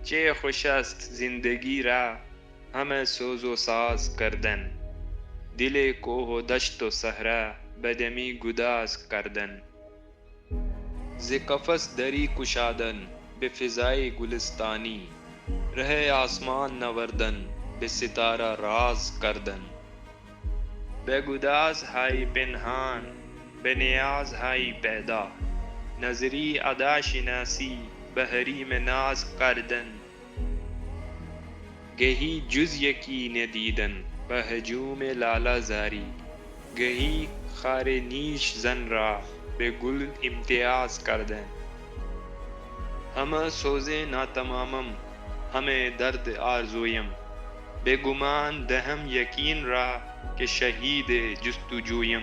چه خوش است زندگی را همه سوز و ساز کردن، دل کوه و دشت و صحرا به دمی گداز کردن، ز قفس دری گشادن به فضای گلستانی، ره آسمان نوردن به ستاره راز کردن، به گدازهای پنهان به نیازهای پیدا، نظری ادا شناسی به حریم ناز کردن، گهی جز یکی ندیدن به هجوم لاله زاری، گهی خار نیش زن را به گل امتیاز کردن، همه سوز ناتمامم همه درد آرزویم، به گمان دهم یقین را که شهید جستجویم.